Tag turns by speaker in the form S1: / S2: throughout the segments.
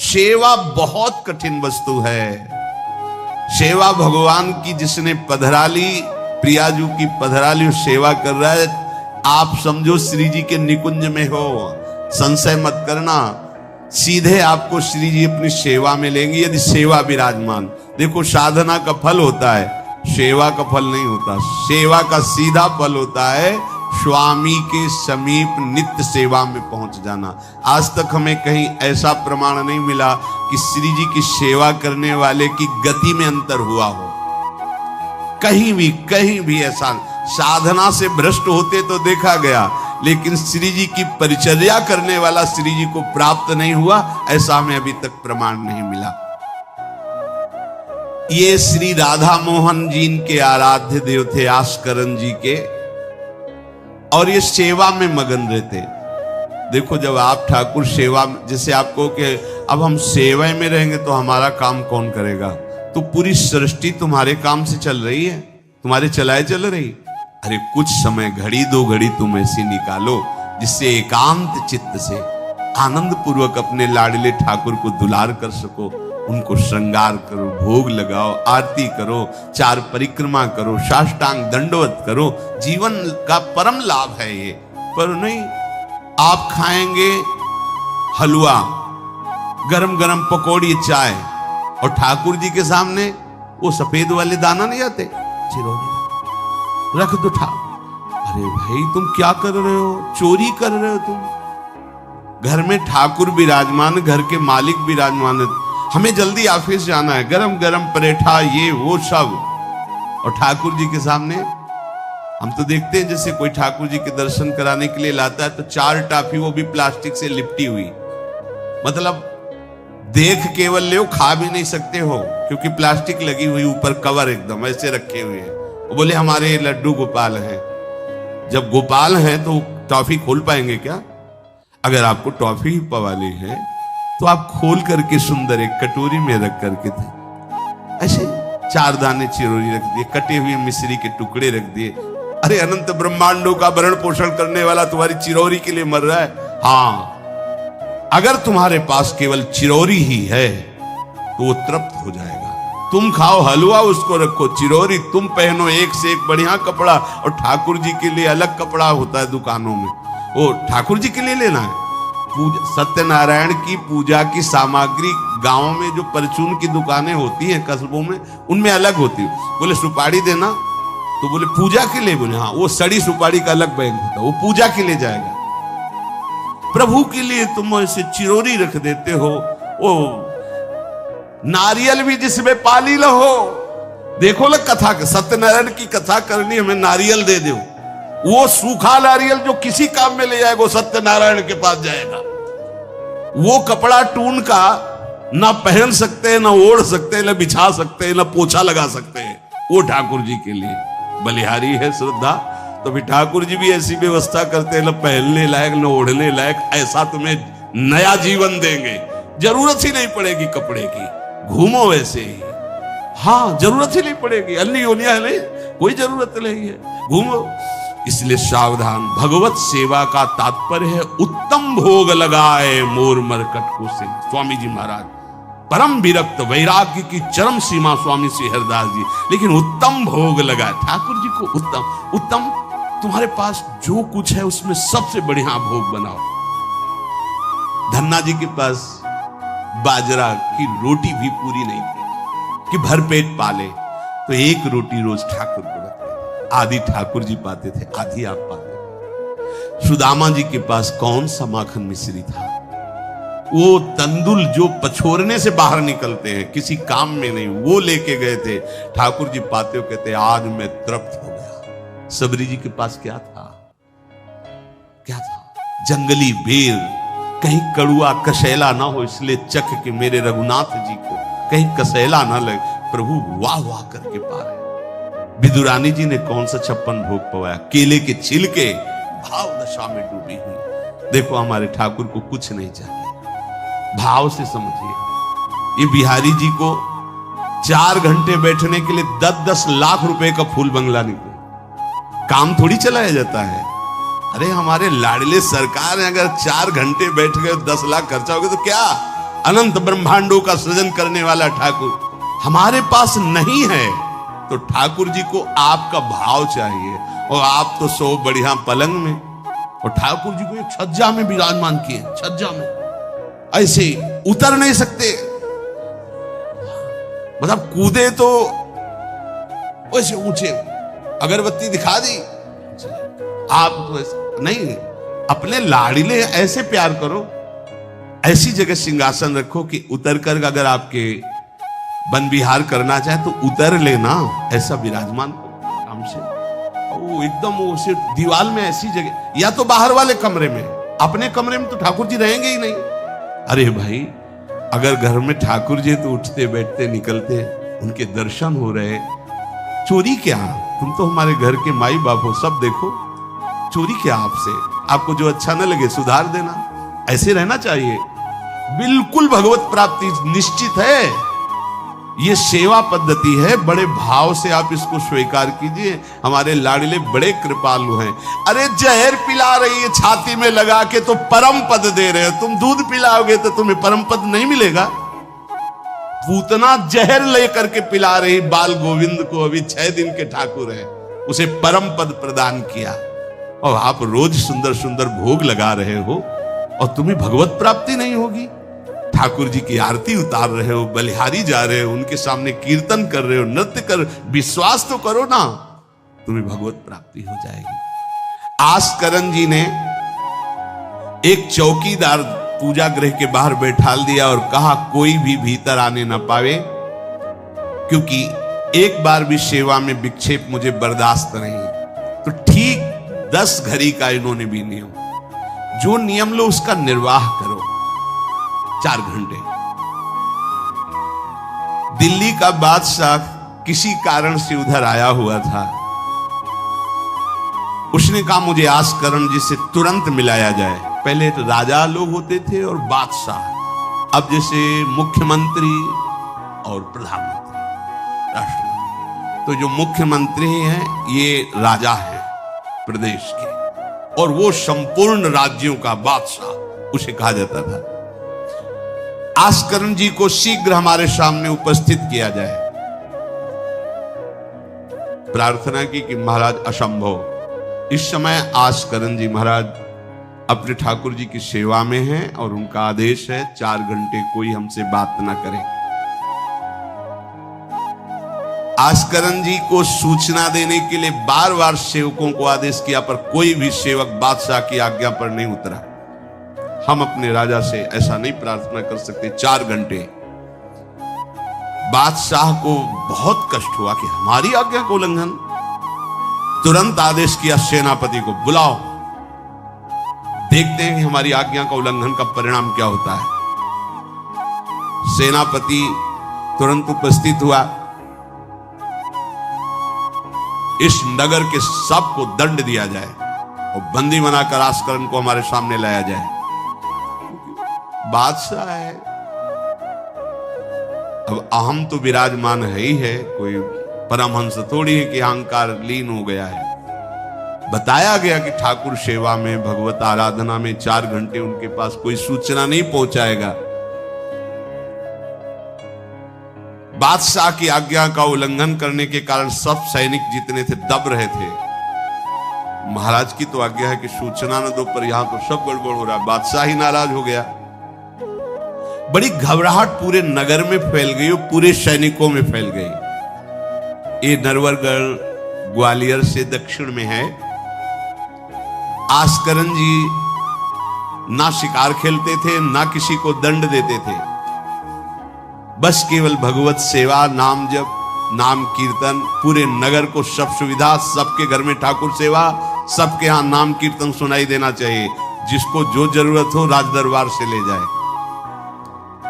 S1: सेवा बहुत कठिन वस्तु है। सेवा भगवान की जिसने पधराली, प्रियाजू की पधराली सेवा कर रहा है, आप समझो श्री जी के निकुंज में हो, संशय मत करना, सीधे आपको श्री जी अपनी सेवा में लेंगे यदि सेवा विराजमान। देखो साधना का फल होता है, सेवा का फल नहीं होता। सेवा का सीधा फल होता है स्वामी के समीप नित्य सेवा में पहुंच जाना। आज तक हमें कहीं ऐसा प्रमाण नहीं मिला कि श्री जी की सेवा करने वाले की गति में अंतर हुआ हो। कहीं भी ऐसा साधना से भ्रष्ट होते तो देखा गया, लेकिन श्री जी की परिचर्या करने वाला श्री जी को प्राप्त नहीं हुआ, ऐसा हमें अभी तक प्रमाण नहीं मिला। ये श्री राधा मोहन जी के आराध्य देव थे, आस्करन जी के, और ये सेवा में मगन रहते। देखो जब आप ठाकुर सेवा, जैसे आपको कि अब हम सेवा में रहेंगे तो हमारा काम कौन करेगा, तो पूरी सृष्टि तुम्हारे काम से चल रही है, तुम्हारे चलाए चल रही। अरे कुछ समय, घड़ी दो घड़ी तुम ऐसी निकालो जिससे एकांत चित्त से आनंद पूर्वक अपने लाडले ठाकुर को दुलार कर सको। उनको श्रृंगार करो, भोग लगाओ, आरती करो, 4 परिक्रमा करो, साष्टांग दंडवत करो। जीवन का परम लाभ है ये। पर नहीं, आप खाएंगे हलवा, गरम गरम पकौड़ी, चाय, और ठाकुर जी के सामने वो सफेद वाले दाना नहीं आते, चिरौरी रख दो अरे भाई तुम क्या कर रहे हो, चोरी कर रहे हो तुम। घर में ठाकुर विराजमान, घर के मालिक विराजमान, हमें जल्दी ऑफिस जाना है, गरम गरम परेठा ये वो सब, और ठाकुर जी के सामने। हम तो देखते हैं जैसे कोई ठाकुर जी के दर्शन कराने के लिए लाता है तो 4 टाफी, वो भी प्लास्टिक से लिपटी हुई, मतलब देख केवल ले, खा भी नहीं सकते हो क्योंकि प्लास्टिक लगी हुई, ऊपर कवर एकदम ऐसे रखे हुए हैं। वो बोले हमारे लड्डू गोपाल हैं। जब गोपाल हैं तो टॉफी खोल पाएंगे क्या? अगर आपको टॉफी ही पवाली है तो आप खोल करके सुंदर एक कटोरी में रख करके थे, ऐसे 4 दाने चिरौरी रख दिए, कटे हुए मिश्री के टुकड़े रख दिए। अरे अनंत ब्रह्मांडों का भरण पोषण करने वाला तुम्हारी चिरौरी के लिए मर रहा है। हाँ, अगर तुम्हारे पास केवल चिरौरी ही है तो वो तृप्त हो जाएगा। तुम खाओ हलवा, उसको रखो, चिरौरी तुम पहनो, एक से एक बढ़िया कपड़ा, और ठाकुर जी के लिए अलग कपड़ा होता है दुकानों में, वो ठाकुर जी के लिए लेना है। सत्यनारायण की पूजा की सामग्री गांव में जो परचून की दुकानें होती हैं कस्बों में, उनमें अलग होती है। बोले सुपारी देना, तो बोले पूजा के लिए, बोले हाँ, वो सड़ी सुपारी का अलग बैंक होता है, वो पूजा के लिए जाएगा। प्रभु के लिए तुम ऐसे चिरौरी रख देते हो। वो नारियल भी जिसमें पाली लो, देखो ना कथा, सत्यनारायण की कथा करनी, हमें नारियल दे दो। वो सूखा नारियल जो किसी काम में ले जाएगा वो सत्यनारायण के पास जाएगा। वो कपड़ा टून का ना पहन सकते हैं, ना ओढ़ सकते हैं, ना बिछा सकते हैं, ना पोछा लगा सकते हैं, वो ठाकुर जी के लिए बलिहारी है श्रद्धा। तो भी ठाकुर जी भी ऐसी व्यवस्था करते हैं, ना पहनने लायक ना ओढ़ने लायक, ऐसा तुम्हें नया जीवन देंगे, जरूरत ही नहीं पड़ेगी कपड़े की, घूमो वैसे ही। हाँ, जरूरत ही नहीं पड़ेगी, अन्य योनिया है नहीं, कोई जरूरत नहीं है, घूमो। इसलिए सावधान, भगवत सेवा का तात्पर्य है उत्तम भोग लगाए मोर मरकट को से। स्वामी जी महाराज परम विरक्त, वैराग्य की चरम सीमा स्वामी श्री हरिदास जी, लेकिन उत्तम भोग लगाए ठाकुर जी को। उत्तम तुम्हारे पास जो कुछ है उसमें सबसे बढ़िया भोग बनाओ। धन्ना जी के पास बाजरा की रोटी भी पूरी नहीं थी कि भरपेट पाले, तो 1 रोटी रोज ठाकुर को रखते। आधी ठाकुर जी पाते थे, आधी आप पाते। सुदामा जी के पास कौन सा माखन मिश्री था, वो तंदुल जो पछोरने से बाहर निकलते हैं, किसी काम में नहीं, वो लेके गए थे। ठाकुर जी पाते हो कहते आज मैं तृप्त हो गया। सबरी जी के पास क्या था? क्या था? जंगली बेर, कहीं कड़ुआ कसैला ना हो, इसलिए चख के मेरे रघुनाथ जी को कहीं कसैला ना लगे। प्रभु वाह वाह करके पा रहे। विदुरानी जी ने कौन सा 56 भोग पवाया? केले के छिलके, भाव दशा में डूबी हुई। देखो हमारे ठाकुर को कुछ नहीं चाहिए, भाव से समझिए। ये बिहारी जी को 4 घंटे बैठने के लिए 10-10 लाख रुपए का फूल बंगला निकले, काम थोड़ी चलाया जाता है। अरे हमारे लाडले सरकार है, अगर 4 घंटे बैठ गए 10 लाख खर्चा हो गया तो क्या? अनंत ब्रह्मांडों का सृजन करने वाला ठाकुर हमारे पास नहीं है, तो ठाकुर जी को आपका भाव चाहिए। और आप तो सो बढ़िया पलंग में, और ठाकुर जी को एक छज्जा में विराजमान किए, छज्जा में ऐसे उतर नहीं सकते, मतलब कूदे तो वैसे ऊंचे, अगरबत्ती दिखा दी आप तो नहीं, अपने लाड़िले ऐसे प्यार करो, ऐसी जगह सिंहासन रखो कि उतर कर अगर आपके वन विहार करना चाहे तो उतर लेना, ऐसा विराजमान काम से। वो एकदम वो सिर्फ दीवार में ऐसी जगह, या तो बाहर वाले कमरे में, अपने कमरे में तो ठाकुर जी रहेंगे ही नहीं। अरे भाई, अगर घर में ठाकुर जी तो उठते बैठते निकलते, उनके दर्शन हो रहे, चोरी क्या? तुम तो हमारे घर के माई बाप हो, सब देखो, चोरी क्या आपसे? आपको जो अच्छा न लगे सुधार देना, ऐसे रहना चाहिए। बिल्कुल भगवत प्राप्ति निश्चित है, ये सेवा पद्धति है, बड़े भाव से आप इसको स्वीकार कीजिए। हमारे लाडले बड़े कृपालु हैं। अरे जहर पिला रही है छाती में लगा के तो परम पद दे रहे हो, तुम दूध पिलाओगे तो तुम्हें परम पद नहीं मिलेगा। पूतना जहर लेकर के पिला रही बाल गोविंद को, अभी 6 दिन के ठाकुर हैं, उसे परम पद प्रदान किया, और आप रोज सुंदर सुंदर भोग लगा रहे हो और तुम्हें भगवत प्राप्ति नहीं होगी। ठाकुर जी की आरती उतार रहे हो, बलिहारी जा रहे हो, उनके सामने कीर्तन कर रहे हो, नृत्य कर, विश्वास तो करो ना, तुम्हें भगवत प्राप्ति हो जाएगी। आस्करन जी ने एक चौकीदार पूजा गृह के बाहर बैठाल दिया और कहा कोई भी भीतर आने ना पावे, क्योंकि एक बार भी सेवा में विक्षेप मुझे बर्दाश्त नहीं। तो ठीक 10 घड़ी का इन्होंने भी नियम, जो नियम लो उसका निर्वाह करो। 4 घंटे। दिल्ली का बादशाह किसी कारण से उधर आया हुआ था, उसने कहा मुझे आस्करण जी से तुरंत मिलाया जाए। पहले तो राजा लोग होते थे और बादशाह, अब जैसे मुख्यमंत्री और प्रधानमंत्री, राष्ट्रपति। तो जो मुख्यमंत्री हैं ये राजा हैं प्रदेश के, और वो संपूर्ण राज्यों का बादशाह उसे कहा जाता था। आस्करण जी को शीघ्र हमारे सामने उपस्थित किया जाए। प्रार्थना की कि महाराज असंभव, इस समय आस्करण जी महाराज अपने ठाकुर जी की सेवा में हैं और उनका आदेश है 4 घंटे कोई हमसे बात ना करे। आस्करण जी को सूचना देने के लिए बार बार सेवकों को आदेश किया, पर कोई भी सेवक बादशाह की आज्ञा पर नहीं उतरा। हम अपने राजा से ऐसा नहीं प्रार्थना कर सकते। 4 घंटे। बादशाह को बहुत कष्ट हुआ कि हमारी आज्ञा का उल्लंघन। तुरंत आदेश किया सेनापति को, बुलाओ, देखते हैं कि हमारी आज्ञा का उल्लंघन का परिणाम क्या होता है। सेनापति तुरंत उपस्थित हुआ। इस नगर के सबको दंड दिया जाए और बंदी बनाकर आस्करण को हमारे सामने लाया जाए। बादशाह है, अब अहम तो विराजमान है ही है, कोई परमहंस थोड़ी है कि अहंकार लीन हो गया है। बताया गया कि ठाकुर सेवा में, भगवत आराधना में 4 घंटे उनके पास कोई सूचना नहीं पहुंचाएगा। बादशाह की आज्ञा का उल्लंघन करने के कारण सब सैनिक जितने थे दब रहे थे। महाराज की तो आज्ञा है कि सूचना न दो, पर यहां तो सब गड़बड़ हो रहा है। बादशाह ही नाराज हो गया। बड़ी घबराहट पूरे नगर में फैल गई और पूरे सैनिकों में फैल गई। ये नरवरगढ़ ग्वालियर से दक्षिण में है। आस्करण जी ना शिकार खेलते थे, ना किसी को दंड देते थे, बस केवल भगवत सेवा, नाम जप, नाम कीर्तन, पूरे नगर को सब सुविधा, सबके घर में ठाकुर सेवा, सबके यहां नाम कीर्तन सुनाई देना चाहिए। जिसको जो जरूरत हो राज दरबार से ले जाए।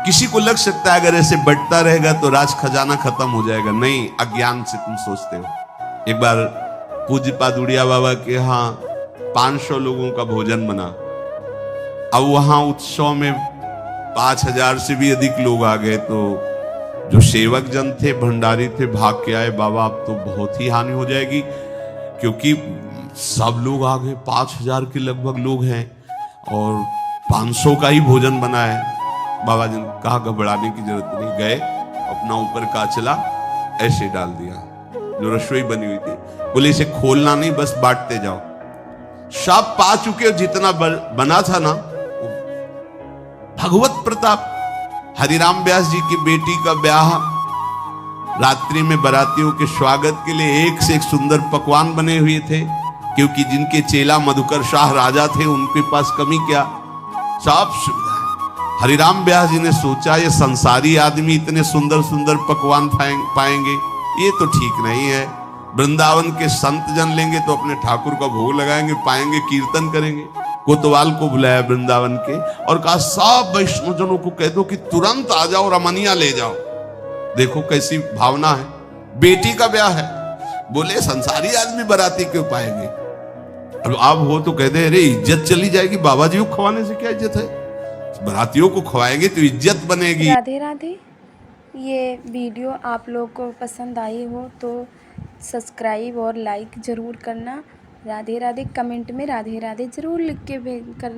S1: किसी को लग सकता है अगर ऐसे बढ़ता रहेगा तो राज खजाना खत्म हो जाएगा। नहीं, अज्ञान से तुम सोचते हो। एक बार पूज्य पादुड़िया बाबा के यहाँ 500 लोगों का भोजन बना। अब वहां उत्सव में 5000 से भी अधिक लोग आ गए, तो जो सेवक जन थे, भंडारी थे, भाग के आए, बाबा अब तो बहुत ही हानि हो जाएगी, क्योंकि सब लोग आ गए, 5000 के लगभग लोग हैं और 500 का ही भोजन बना है। बाबा जी ने कहा घबराने की जरूरत नहीं, गए अपना ऊपर का चला ऐसे डाल दिया जो रसोई बनी हुई थी, बोले इसे खोलना नहीं, बस बांटते जाओ। सब पा चुके, जितना बना था ना, भगवत प्रताप। हरिराम व्यास जी की बेटी का ब्याह, रात्रि में बारातियों के स्वागत के लिए एक से एक सुंदर पकवान बने हुए थे, क्योंकि जिनके चेला मधुकर शाह राजा थे उनके पास कमी क्या, सब सुविधा। हरिराम व्यास जी ने सोचा ये संसारी आदमी इतने सुंदर सुंदर पकवान पाएंगे, ये तो ठीक नहीं है। वृंदावन के संत जन लेंगे तो अपने ठाकुर का भोग लगाएंगे, पाएंगे, कीर्तन करेंगे। कोतवाल को बुलाया वृंदावन के और कहा सब वैष्णव जनों को कह दो कि तुरंत आ जाओ, रमनिया ले जाओ। देखो कैसी भावना है, बेटी का ब्याह है। बोले संसारी आदमी बाराती क्यों पाएंगे, अब आप हो तो कह दे अरे इज्जत चली जाएगी, बाबा जी को खवाने से क्या इज्जत है, बारातियों को खवाएंगे तो इज्जत बनेगी।
S2: राधे राधे। ये वीडियो आप लोग को पसंद आई हो तो सब्सक्राइब और लाइक ज़रूर करना। राधे राधे। कमेंट में राधे राधे ज़रूर लिख के भेज कर